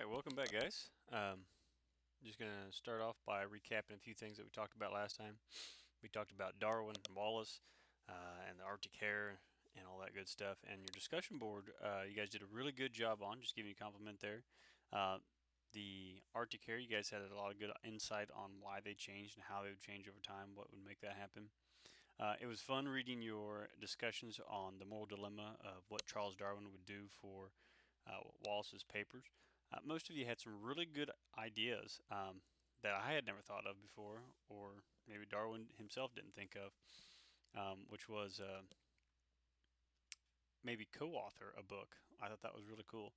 Welcome back, guys. Just going to start off by recapping a few things that we talked about last time. We talked about Darwin and Wallace and the Arctic hare and all that good stuff. And your discussion board, you guys did a really good job on, just giving you a compliment there. Uh, the Arctic hare, you guys had a lot of good insight on why they changed and how they would change over time, what would make that happen. It was fun reading your discussions on the moral dilemma of what Charles Darwin would do for Wallace's papers. Most of you had some really good ideas that I had never thought of before, or maybe Darwin himself didn't think of, which was maybe co-author a book. I thought that was really cool.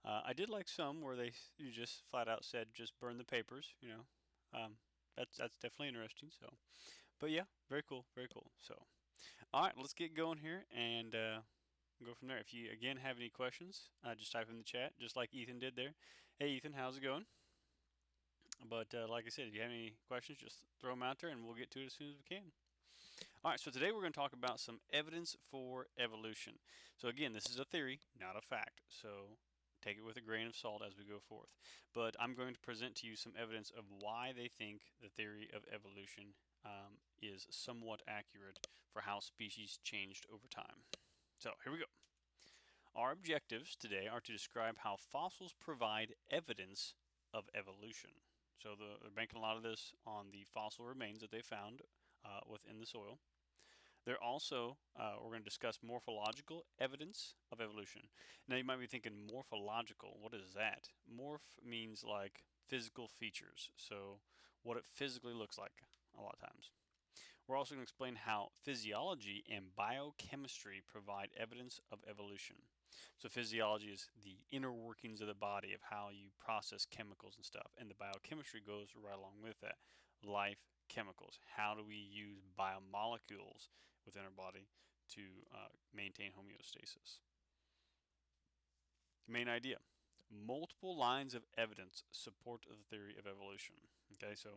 I did like some where you just flat out said just burn the papers. Um, that's definitely interesting. So, but yeah, very cool, very cool. So, all right, let's get going here and go from there. If you again have any questions, just type in the chat, just like Ethan did there. Hey, Ethan, how's it going? But like I said, if you have any questions, just throw them out there, and we'll get to it as soon as we can. All right, so today we're going to talk about some evidence for evolution. So again, this is a theory, not a fact. So take it with a grain of salt as we go forth. But I'm going to present to you some evidence of why they think the theory of evolution is somewhat accurate for how species changed over time. So here we go. Our objectives today are to describe how fossils provide evidence of evolution. So they're banking a lot of this on the fossil remains that they found within the soil. They're also, we're going to discuss morphological evidence of evolution. Now you might be thinking morphological, what is that? Morph means like physical features, so what it physically looks like a lot of times. We're also going to explain how physiology and biochemistry provide evidence of evolution. So physiology is the inner workings of the body of how you process chemicals and stuff, and the biochemistry goes right along with that. Life chemicals. How do we use biomolecules within our body to maintain homeostasis? Main idea. Multiple lines of evidence support the theory of evolution. Okay, so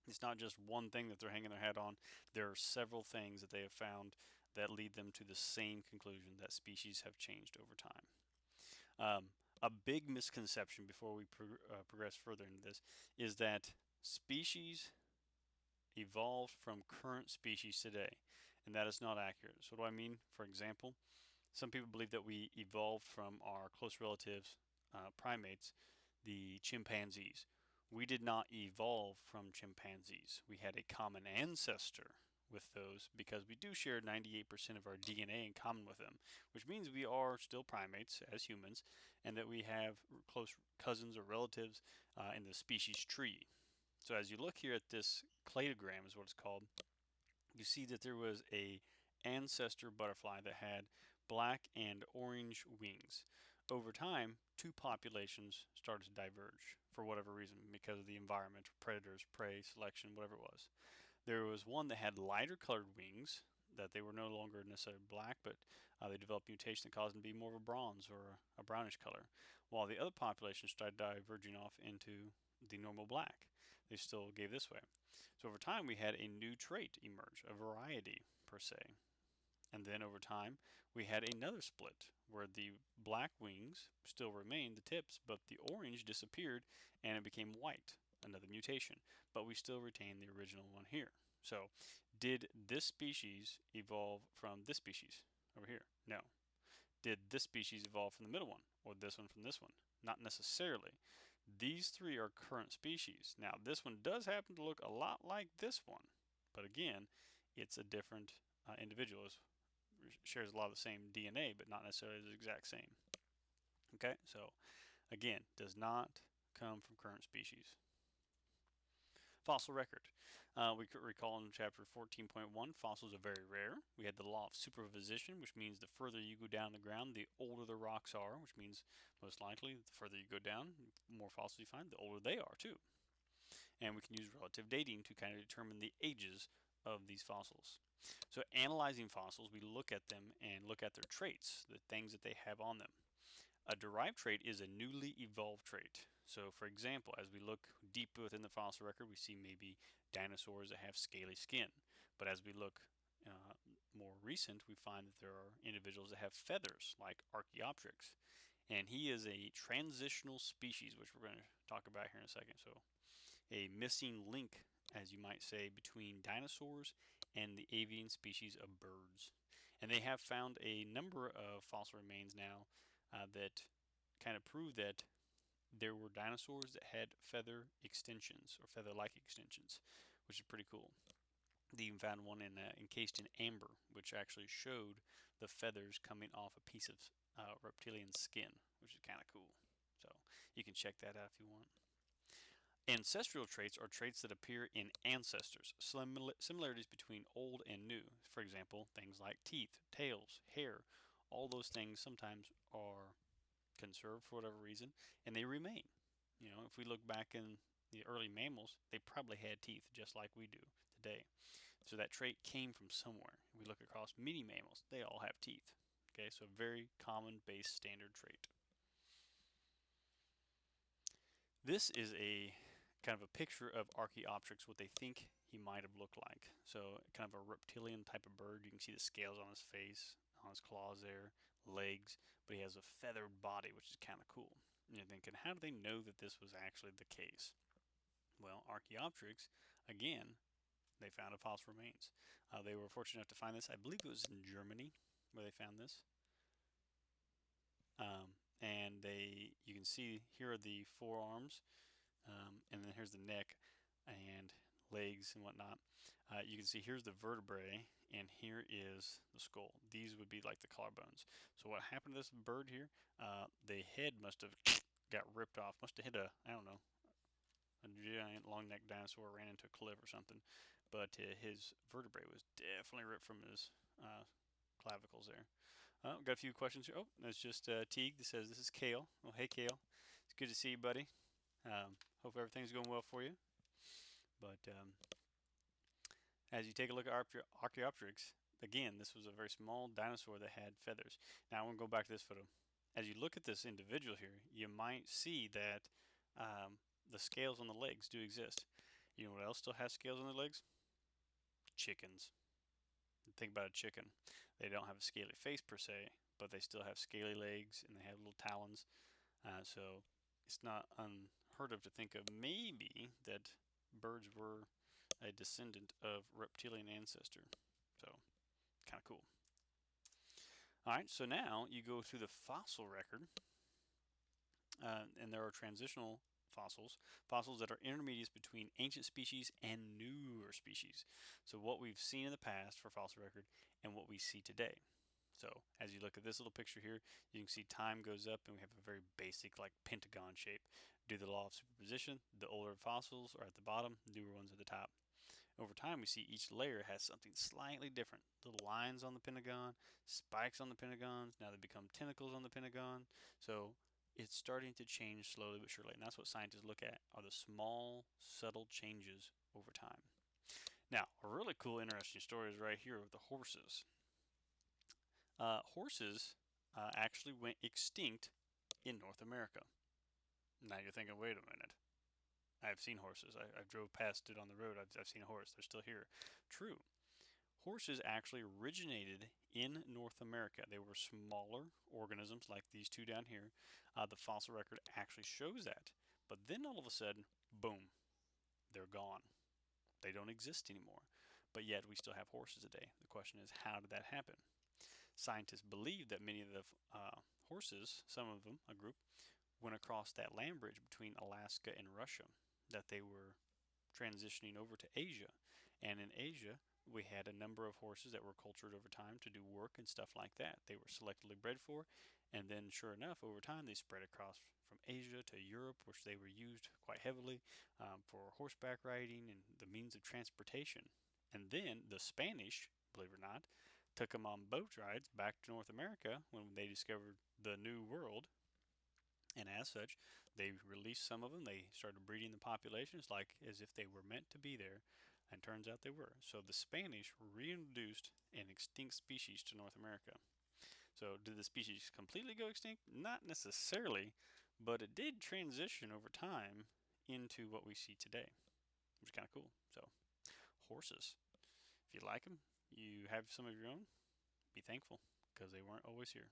it's not just one thing that they're hanging their hat on. There are several things that they have found that lead them to the same conclusion that species have changed over time. A big misconception before we progress further into this is that species evolved from current species today, and that is not accurate. So, what do I mean? For example, some people believe that we evolved from our close relatives, primates, the chimpanzees. We did not evolve from chimpanzees. We had a common ancestor with those because we do share 98% of our DNA in common with them, which means we are still primates as humans and that we have close cousins or relatives in the species tree. So as you look here at this cladogram is what it's called, you see that there was a ancestor butterfly that had black and orange wings. Over time, two populations started to diverge for whatever reason, because of the environment, predators, prey, selection, whatever it was. There was one that had lighter colored wings, that they were no longer necessarily black, but they developed mutation that caused them to be more of a bronze or a brownish color, while the other population started diverging off into the normal black. They still gave this way. So over time, we had a new trait emerge, a variety per se. And then over time, we had another split where the black wings still remained, the tips, but the orange disappeared and it became white, another mutation. But we still retain the original one here. So, did this species evolve from this species over here? No. Did this species evolve from the middle one or this one from this one? Not necessarily. These three are current species. Now, this one does happen to look a lot like this one, but again, it's a different individual. It shares a lot of the same DNA, but not necessarily the exact same. Okay, so again, does not come from current species. Fossil record. We could recall in chapter 14.1, fossils are very rare. We had the law of superposition, which means the further you go down the ground, the older the rocks are, which means most likely the further you go down, the more fossils you find, the older they are too. And we can use relative dating to kind of determine the ages of these fossils. So analyzing fossils, we look at them and look at their traits, the things that they have on them. A derived trait is a newly evolved trait. So, for example, as we look deep within the fossil record, we see maybe dinosaurs that have scaly skin. But as we look more recent, we find that there are individuals that have feathers, like Archaeopteryx. and he is a transitional species, which we're going to talk about here in a second. So, a missing link, as you might say, between dinosaurs and the avian species of birds. And they have found a number of fossil remains now that kind of prove that there were dinosaurs that had feather extensions or feather-like extensions, which is pretty cool. They even found one encased in amber, which actually showed the feathers coming off a piece of reptilian skin, which is kind of cool. So you can check that out if you want. Ancestral traits are traits that appear in ancestors, similarities between old and new. For example, things like teeth, tails, hair, all those things sometimes are conserved for whatever reason, and they remain. If we look back in the early mammals, they probably had teeth just like we do today. So that trait came from somewhere. We look across many mammals, they all have teeth. Okay, so very common base standard trait. This is a kind of a picture of Archaeopteryx, what they think he might have looked like. So kind of a reptilian type of bird. You can see the scales on his face, on his claws there, legs, but he has a feathered body, which is kind of cool. And you're thinking, how do they know that this was actually the case? Well, Archaeopteryx, again, they found a fossil remains. They were fortunate enough to find this. I believe it was in Germany where they found this. And you can see here are the forearms, and then here's the neck and legs and whatnot. You can see here's the vertebrae, and here is the skull. These would be like the collarbones. So what happened to this bird here? The head must have got ripped off. Must have hit I don't know, a giant long-necked dinosaur ran into a cliff or something. But his vertebrae was definitely ripped from his clavicles there. Got a few questions here. Oh, that's just Teague that says, this is Kale. Oh, hey, Kale. It's good to see you, buddy. Hope everything's going well for you. But as you take a look at Archaeopteryx, again, this was a very small dinosaur that had feathers. Now, I want to go back to this photo. As you look at this individual here, you might see that the scales on the legs do exist. You know what else still has scales on their legs? Chickens. Think about a chicken. They don't have a scaly face per se, but they still have scaly legs and they have little talons. So it's not unheard of to think of maybe that birds were a descendant of reptilian ancestor. So kind of cool. All right, so now you go through the fossil record, and there are transitional fossils that are intermediates between ancient species and newer species. So what we've seen in the past for fossil record and what we see today. So as you look at this little picture here, you can see time goes up and we have a very basic like pentagon shape. Due to the law of superposition, the older fossils are at the bottom, newer ones at the top. Over time, we see each layer has something slightly different. Little lines on the pentagon, spikes on the pentagons, now they become tentacles on the pentagon. So it's starting to change slowly but surely, and that's what scientists look at, are the small, subtle changes over time. Now, a really cool, interesting story is right here with the horses. Horses actually went extinct in North America. Now you're thinking, wait a minute. I've seen horses. I drove past it on the road. I've seen a horse. They're still here. True. Horses actually originated in North America. They were smaller organisms like these two down here. The fossil record actually shows that. But then all of a sudden, boom, they're gone. They don't exist anymore. But yet we still have horses today. The question is, how did that happen? Scientists believe that many of the horses, some of them, a group, went across that land bridge between Alaska and Russia, that they were transitioning over to Asia. And in Asia, we had a number of horses that were cultured over time to do work and stuff like that. They were selectively bred for, and then sure enough, over time, they spread across from Asia to Europe, which they were used quite heavily for horseback riding and the means of transportation. And then the Spanish, believe it or not, took them on boat rides back to North America when they discovered the New World. And as such, they released some of them. They started breeding the populations like as if they were meant to be there, and turns out they were. So the Spanish reintroduced an extinct species to North America. So did the species completely go extinct? Not necessarily, but it did transition over time into what we see today, which is kind of cool. So horses, if you like them, you have some of your own, be thankful because they weren't always here.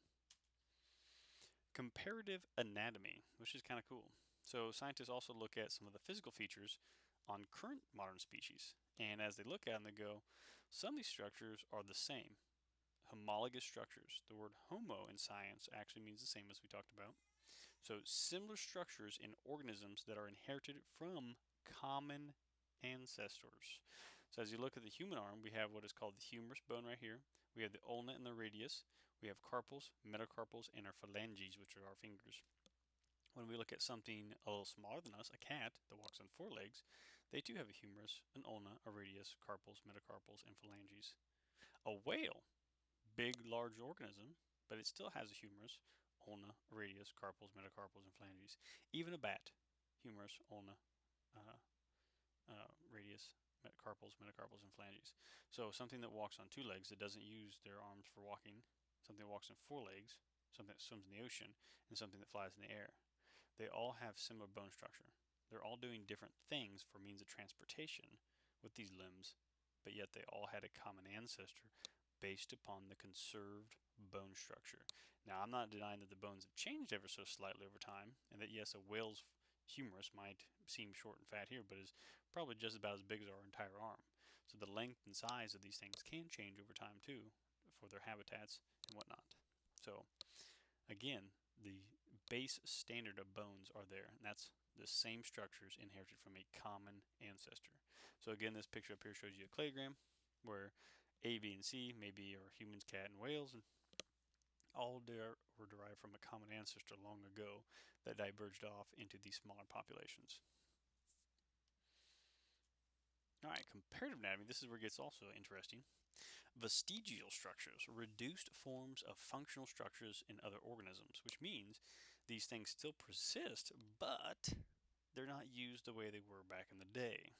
Comparative anatomy, which is kind of cool. So scientists also look at some of the physical features on current modern species. And as they look at them, they go, some of these structures are the same. Homologous structures. The word homo in science actually means the same as we talked about. So similar structures in organisms that are inherited from common ancestors. So as you look at the human arm, we have what is called the humerus bone right here. We have the ulna and the radius. We have carpals, metacarpals, and our phalanges, which are our fingers. When we look at something a little smaller than us, a cat that walks on four legs, they too have a humerus, an ulna, a radius, carpals, metacarpals, and phalanges. A whale, big, large organism, but it still has a humerus, ulna, radius, carpals, metacarpals, and phalanges. Even a bat, humerus, ulna, uh, radius, carpals, metacarpals, and phalanges. So something that walks on two legs that doesn't use their arms for walking, something that walks on four legs, something that swims in the ocean, and something that flies in the air. They all have similar bone structure. They're all doing different things for means of transportation with these limbs, but yet they all had a common ancestor based upon the conserved bone structure. Now, I'm not denying that the bones have changed ever so slightly over time, and that yes, a whale's humerus might seem short and fat here, but is probably just about as big as our entire arm. So the length and size of these things can change over time too for their habitats and whatnot. So again, the base standard of bones are there, and that's the same structures inherited from a common ancestor. So again, this picture up here shows you a cladogram where A, B, and C maybe are humans, cat, and whales, and all were derived from a common ancestor long ago that diverged off into these smaller populations. All right, comparative anatomy. This is where it gets also interesting. Vestigial structures, reduced forms of functional structures in other organisms, which means these things still persist, but they're not used the way they were back in the day.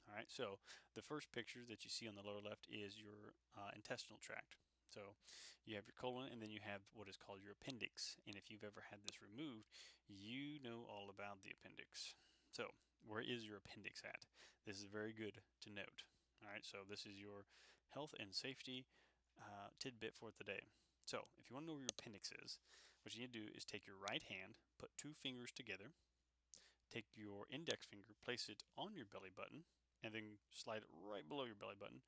All right, so the first picture that you see on the lower left is your intestinal tract. So you have your colon, and then you have what is called your appendix. And if you've ever had this removed, you know all about the appendix. So where is your appendix at? This is very good to note. All right, so this is your health and safety tidbit for today. So if you want to know where your appendix is, what you need to do is take your right hand, put two fingers together, take your index finger, place it on your belly button, and then slide it right below your belly button,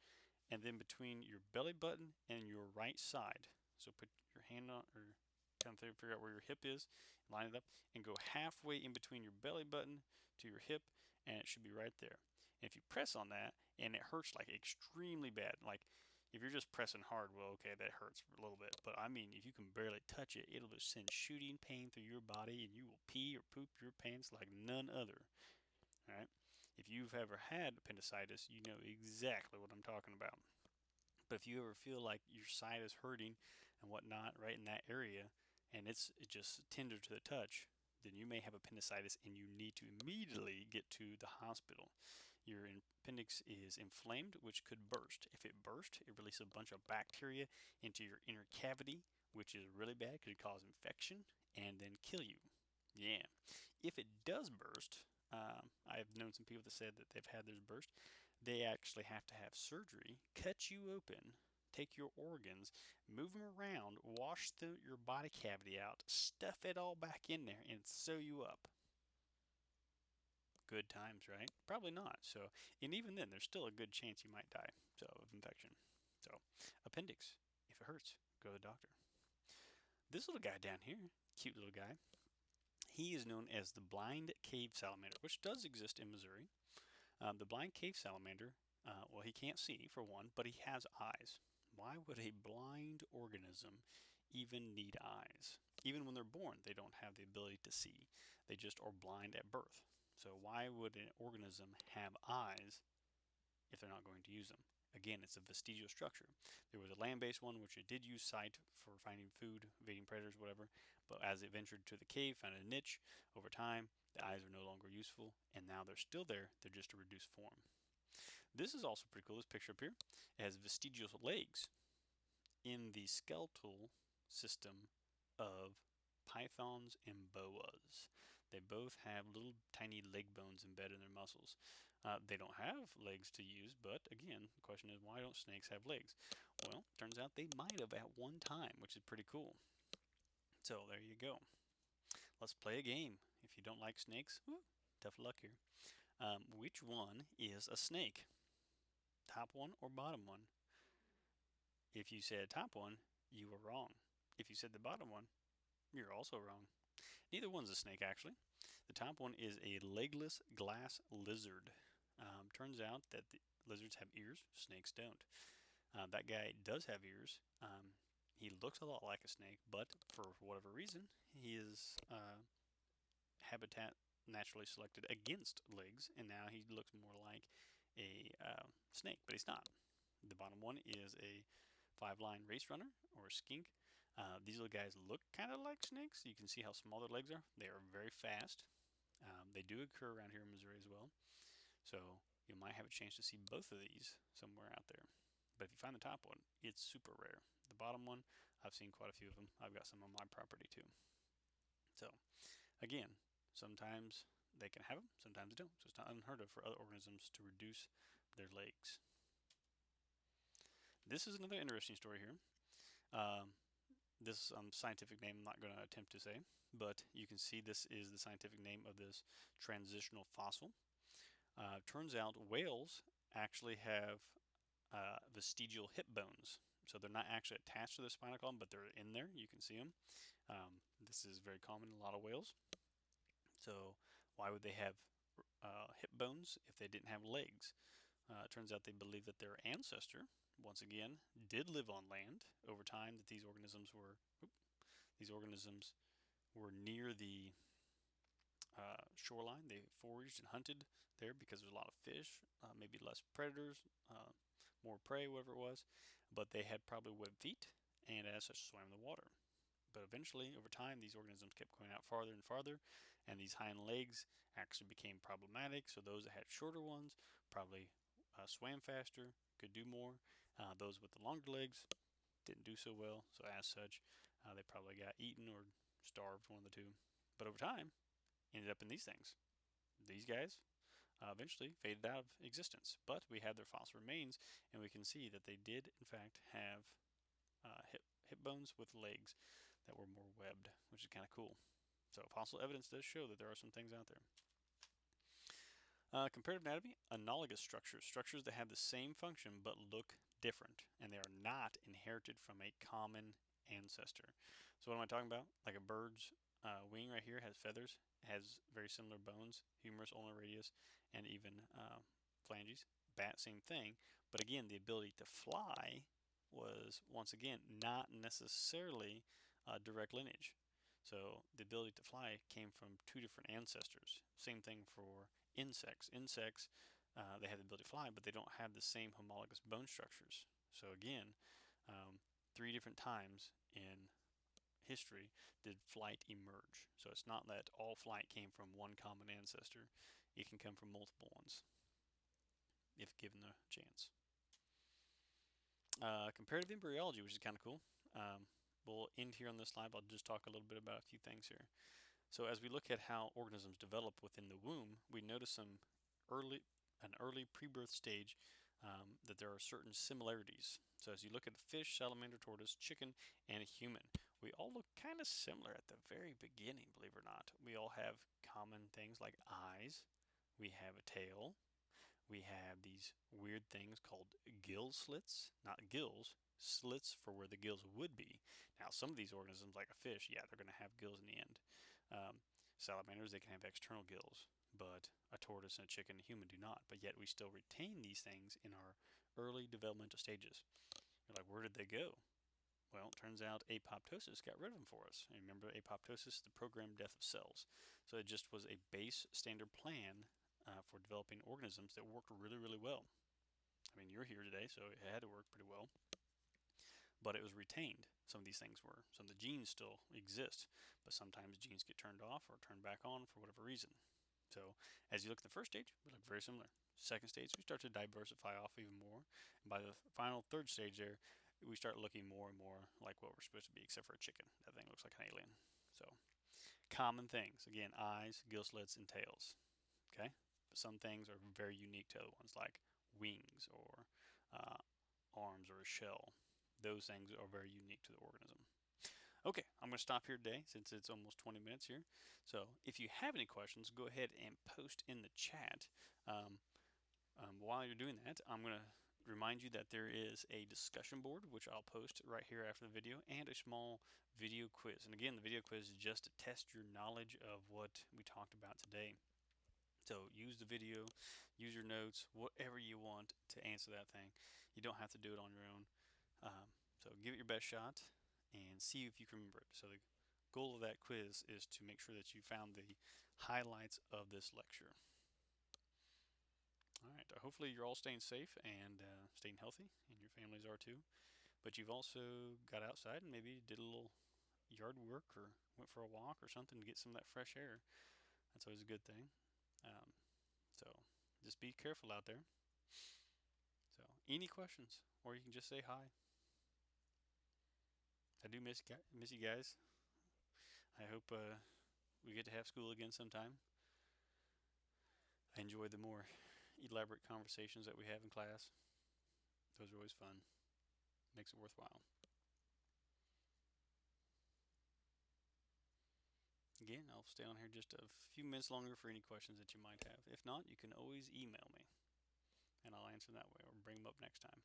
and then between your belly button and your right side. So put your hand on, or kind of figure out where your hip is, line it up, and go halfway in between your belly button to your hip, and it should be right there. And if you press on that and it hurts like extremely bad, like if you're just pressing hard, well, okay, that hurts a little bit. But I mean, if you can barely touch it, it'll just send shooting pain through your body, and you will pee or poop your pants like none other. All right. If you've ever had appendicitis, you know exactly what I'm talking about. But if you ever feel like your side is hurting and whatnot right in that area, and it's just tender to the touch, then you may have appendicitis and you need to immediately get to the hospital. Your appendix is inflamed, which could burst. If it bursts, it releases a bunch of bacteria into your inner cavity, which is really bad because it cause infection and then kill you. Yeah. If it does burst, I've known some people that said that they've had theirs burst. They actually have to have surgery, cut you open, take your organs, move them around, wash your body cavity out, stuff it all back in there, and sew you up. Good times, right? Probably not. So, and even then, there's still a good chance you might die. So, of infection. So, appendix. If it hurts, go to the doctor. This little guy down here, cute little guy, he is known as the blind cave salamander, which does exist in Missouri. The blind cave salamander, well, he can't see for one, but he has eyes. Why would a blind organism even need eyes? Even when they're born, they don't have the ability to see. They just are blind at birth. So why would an organism have eyes if they're not going to use them? Again, it's a vestigial structure. There was a land-based one which it did use sight for finding food, evading predators, whatever. But as it ventured to the cave, found a niche, over time, the eyes are no longer useful, and now they're still there. They're just a reduced form. This is also pretty cool. This picture up here, it has vestigial legs in the skeletal system of pythons and boas. They both have little tiny leg bones embedded in their muscles. They don't have legs to use, but again, the question is, why don't snakes have legs? Well, turns out they might have at one time, which is pretty cool. So there you go. let's play a game. If you don't like snakes, woo, tough luck here. Which one is a snake? Top one or bottom one? If you said top one, you were wrong. If you said the bottom one, you're also wrong. Neither one's a snake, actually. The top one is a legless glass lizard. Turns out that the lizards have ears, snakes don't. That guy does have ears. He looks a lot like a snake, but for whatever reason, he is habitat naturally selected against legs, and now he looks more like a snake, but he's not. The bottom one is a five-line race runner or a skink. These little guys look kind of like snakes. You can see how small their legs are. They are very fast. They do occur around here in Missouri as well. So you might have a chance to see both of these somewhere out there. But if you find the top one, it's super rare. The bottom one, I've seen quite a few of them. I've got some on my property too. So again, sometimes they can have them, sometimes they don't. So it's not unheard of for other organisms to reduce their legs. This is another interesting story here. Um, this scientific name I'm not going to attempt to say, but you can see this is the scientific name of this transitional fossil. Turns out whales actually have vestigial hip bones. So they're not actually attached to the spinal column, but they're in there. You can see them. This is very common in a lot of whales. So why would they have hip bones if they didn't have legs? It turns out they believe that their ancestor, once again, did live on land over time. That these organisms were near the shoreline. They foraged and hunted there because there's a lot of fish, maybe less predators, more prey, whatever it was. But they had probably webbed feet, and as such swam the water. But eventually, over time, these organisms kept going out farther and farther, and these hind legs actually became problematic. So those that had shorter ones probably swam faster, could do more. Those with the longer legs didn't do so well. So as such, they probably got eaten or starved, one of the two. But over time, ended up in these things. These guys eventually faded out of existence. But we have their fossil remains, and we can see that they did, in fact, have hip bones with legs that were more webbed, which is kind of cool. So fossil evidence does show that there are some things out there. Comparative anatomy, analogous structures, structures that have the same function but look different, and they are not inherited from a common ancestor. So what am I talking about? Like a bird's wing right here has feathers, has very similar bones, humerus, ulnar radius, and even phalanges. Bat, same thing. But again, the ability to fly was, once again, not necessarily direct lineage. So the ability to fly came from two different ancestors. Same thing for insects. Insects, they have the ability to fly, but they don't have the same homologous bone structures. So again, 3 different times in history did flight emerge. So it's not that all flight came from one common ancestor. It can come from multiple ones if given the chance. Comparative embryology, which is kind of cool. We'll end here on this slide. I'll just talk a little bit about a few things here. So as we look at how organisms develop within the womb, we notice an early pre-birth stage that there are certain similarities. So as you look at a fish, salamander, tortoise, chicken, and a human, we all look kind of similar at the very beginning, believe it or not. We all have common things like eyes, we have a tail, we have these weird things called gill slits, not gills, slits for where the gills would be. Now, some of these organisms, like a fish, yeah, they're going to have gills in the end. Salamanders, they can have external gills, but a tortoise and a chicken and a human do not. But yet we still retain these things in our early developmental stages. You're like, where did they go? Well, it turns out apoptosis got rid of them for us. And remember, apoptosis, the programmed death of cells. So it just was a base standard plan for developing organisms that worked really, really well. I mean, you're here today, so it had to work pretty well. But it was retained. Some of these things were. Some of the genes still exist, but sometimes genes get turned off or turned back on for whatever reason. So as you look at the first stage, we look very similar. Second stage, we start to diversify off even more. And by the final third stage there, we start looking more and more like what we're supposed to be, except for a chicken. That thing looks like an alien. So common things, again, eyes, gill slits, and tails. Okay? But some things are very unique to other ones, like wings or arms or a shell. Those things are very unique to the organism. Okay, I'm going to stop here today since it's almost 20 minutes here. So if you have any questions, go ahead and post in the chat. Um, while you're doing that, I'm going to remind you that there is a discussion board, which I'll post right here after the video, and a small video quiz. And again, the video quiz is just to test your knowledge of what we talked about today. So use the video, use your notes, whatever you want to answer that thing. You don't have to do it on your own. So give it your best shot and see if you can remember it. So the goal of that quiz is to make sure that you found the highlights of this lecture. All right, hopefully you're all staying safe and staying healthy, and your families are too. But you've also got outside and maybe did a little yard work or went for a walk or something to get some of that fresh air. That's always a good thing. Um, so just be careful out there. So any questions, or you can just say hi. I do miss you guys. I hope we get to have school again sometime. I enjoy the more elaborate conversations that we have in class. Those are always fun. Makes it worthwhile. Again, I'll stay on here just a few minutes longer for any questions that you might have. If not, you can always email me, and I'll answer them that way or bring them up next time.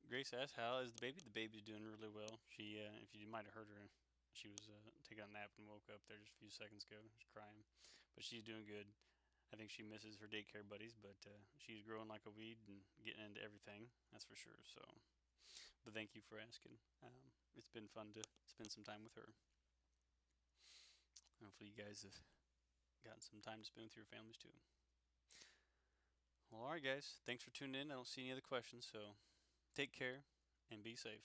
Grace asked, "How is the baby?" The baby's doing really well. She, if you might have heard her, she was taking a nap and woke up there just a few seconds ago. She's crying, but she's doing good. I think she misses her daycare buddies, but she's growing like a weed and getting into everything. That's for sure. So, but thank you for asking. It's been fun to spend some time with her. Hopefully, you guys have gotten some time to spend with your families too. Well, all right, guys. Thanks for tuning in. I don't see any other questions, so take care and be safe.